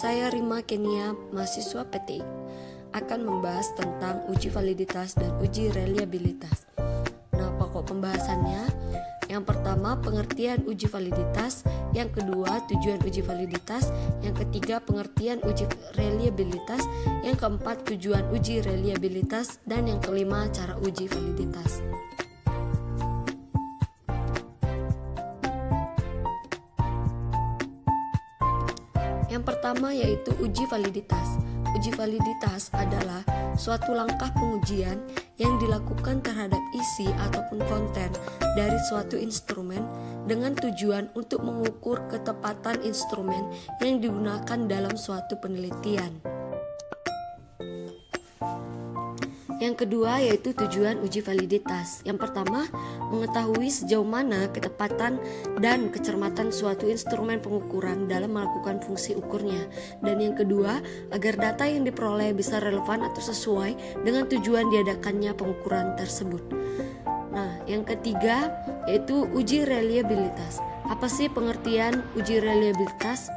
Saya Rima Kenia, mahasiswa PTI, akan membahas tentang uji validitas dan uji reliabilitas. Nah, pokok pembahasannya, yang pertama pengertian uji validitas, yang kedua tujuan uji validitas, yang ketiga pengertian uji reliabilitas, yang keempat tujuan uji reliabilitas, dan yang kelima cara uji validitas. Yang pertama yaitu uji validitas. Uji validitas adalah suatu langkah pengujian yang dilakukan terhadap isi ataupun konten dari suatu instrumen dengan tujuan untuk mengukur ketepatan instrumen yang digunakan dalam suatu penelitian. Yang kedua yaitu tujuan uji validitas. Yang pertama, mengetahui sejauh mana ketepatan dan kecermatan suatu instrumen pengukuran dalam melakukan fungsi ukurnya. Dan yang kedua, agar data yang diperoleh bisa relevan atau sesuai dengan tujuan diadakannya pengukuran tersebut. Nah, yang ketiga yaitu uji reliabilitas. Apa sih pengertian uji reliabilitas?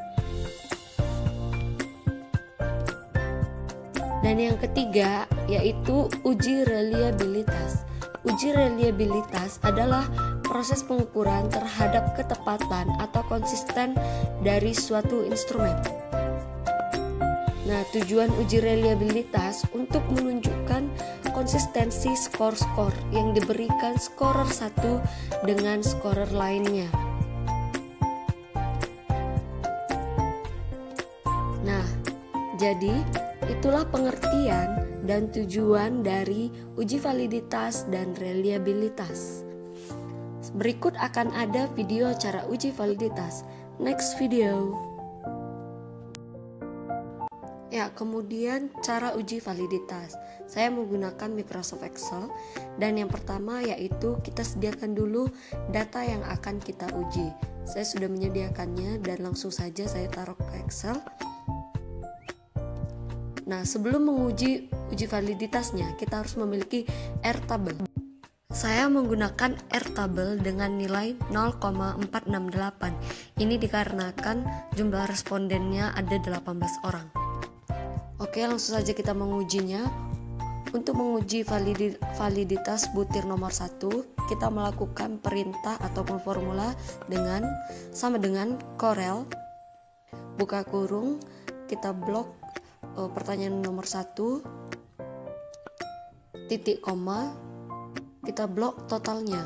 Dan yang ketiga yaitu uji reliabilitas. Uji reliabilitas adalah proses pengukuran terhadap ketepatan atau konsisten dari suatu instrumen. Nah, tujuan uji reliabilitas untuk menunjukkan konsistensi skor-skor yang diberikan scorer satu dengan scorer lainnya. Nah, jadi itulah pengertian dan tujuan dari uji validitas dan reliabilitas. Berikut akan ada video cara uji validitas. Next video. Ya, kemudian cara uji validitas. Saya menggunakan Microsoft Excel dan yang pertama yaitu kita sediakan dulu data yang akan kita uji. Saya sudah menyediakannya dan langsung saja saya taruh ke Excel. Nah, sebelum menguji uji validitasnya, kita harus memiliki R-table. Saya menggunakan R-table dengan nilai 0,468. Ini dikarenakan jumlah respondennya ada 18 orang. Oke, langsung saja kita mengujinya. Untuk menguji validitas butir nomor 1, kita melakukan perintah ataupun formula sama dengan Corel, buka kurung, kita blok pertanyaan nomor 1, titik koma, kita blok totalnya,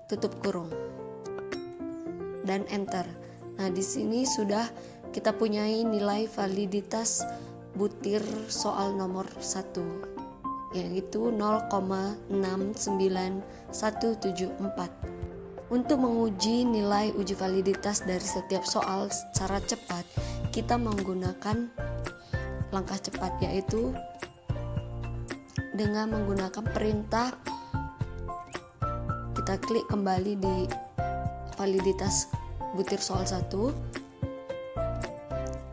tutup kurung, dan enter. Nah, di sini sudah kita punyai nilai validitas butir soal nomor 1, yaitu 0,69174. Untuk menguji nilai uji validitas dari setiap soal secara cepat, kita menggunakan langkah cepat, yaitu dengan menggunakan perintah. Kita klik kembali di validitas butir soal 1.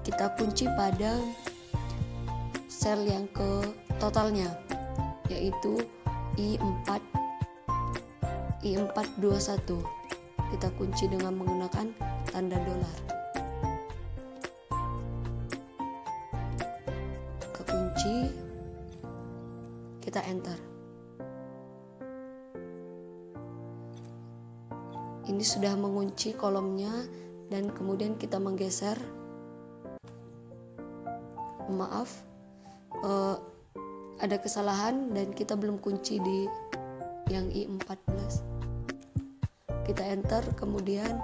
Kita kunci pada sel yang ke totalnya, yaitu I421. Kita kunci dengan menggunakan tanda dolar. Kekunci, kita enter. Ini sudah mengunci kolomnya dan kemudian kita menggeser. Maaf, ada kesalahan dan kita belum kunci di yang I14. Kita enter, kemudian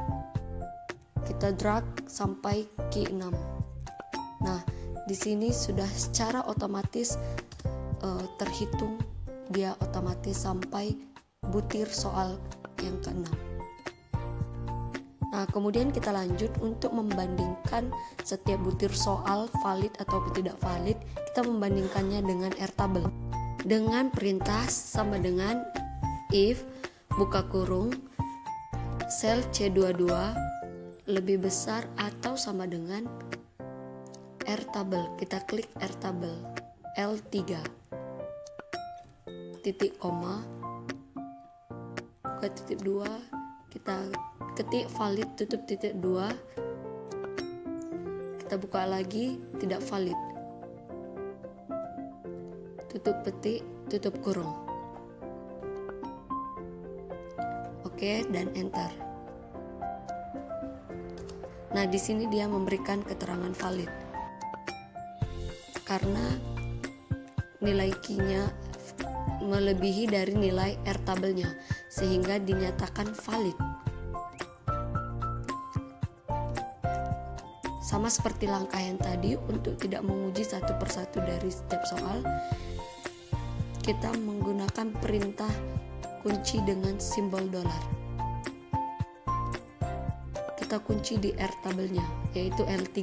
kita drag sampai key 6. Nah, di sini sudah secara otomatis terhitung, dia otomatis sampai butir soal yang ke-6. Nah, kemudian kita lanjut untuk membandingkan setiap butir soal valid atau tidak valid. Kita membandingkannya dengan R-table dengan perintah sama dengan if, buka kurung, sel C22 lebih besar atau sama dengan R-table. Kita klik R-table L3, titik koma, buka titik 2, kita ketik valid tutup titik 2, Kita buka lagi, tidak valid. Tutup petik, tutup kurung. Oke, dan enter. Nah, di sini dia memberikan keterangan valid. Karena nilai key-nya melebihi dari nilai airtable-nya, sehingga dinyatakan valid. Sama seperti langkah yang tadi, untuk tidak menguji satu persatu dari setiap soal, kita menggunakan perintah kunci dengan simbol dolar. Kita kunci di airtable-nya, yaitu L3.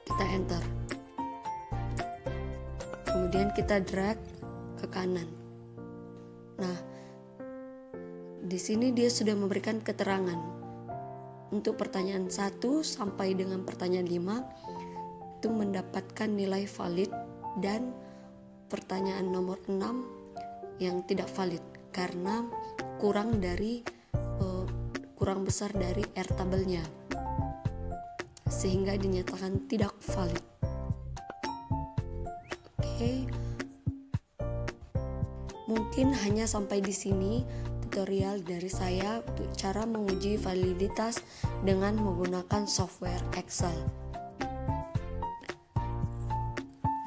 Kita enter. Kemudian kita drag ke kanan. Nah, di sini dia sudah memberikan keterangan untuk pertanyaan 1 sampai dengan pertanyaan 5 itu mendapatkan nilai valid, dan pertanyaan nomor 6 yang tidak valid karena kurang besar dari airtable-nya, sehingga dinyatakan tidak valid. Oke. Mungkin hanya sampai di sini tutorial dari saya untuk cara menguji validitas dengan menggunakan software Excel.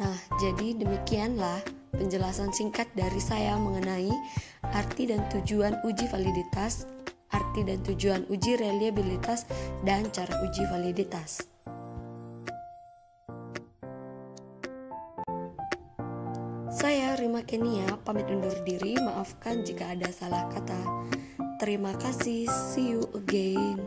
Nah, jadi demikianlah penjelasan singkat dari saya mengenai arti dan tujuan uji validitas, arti dan tujuan uji reliabilitas, dan cara uji validitas. Saya Rima Kenia pamit undur diri, maafkan jika ada salah kata. Terima kasih, see you again.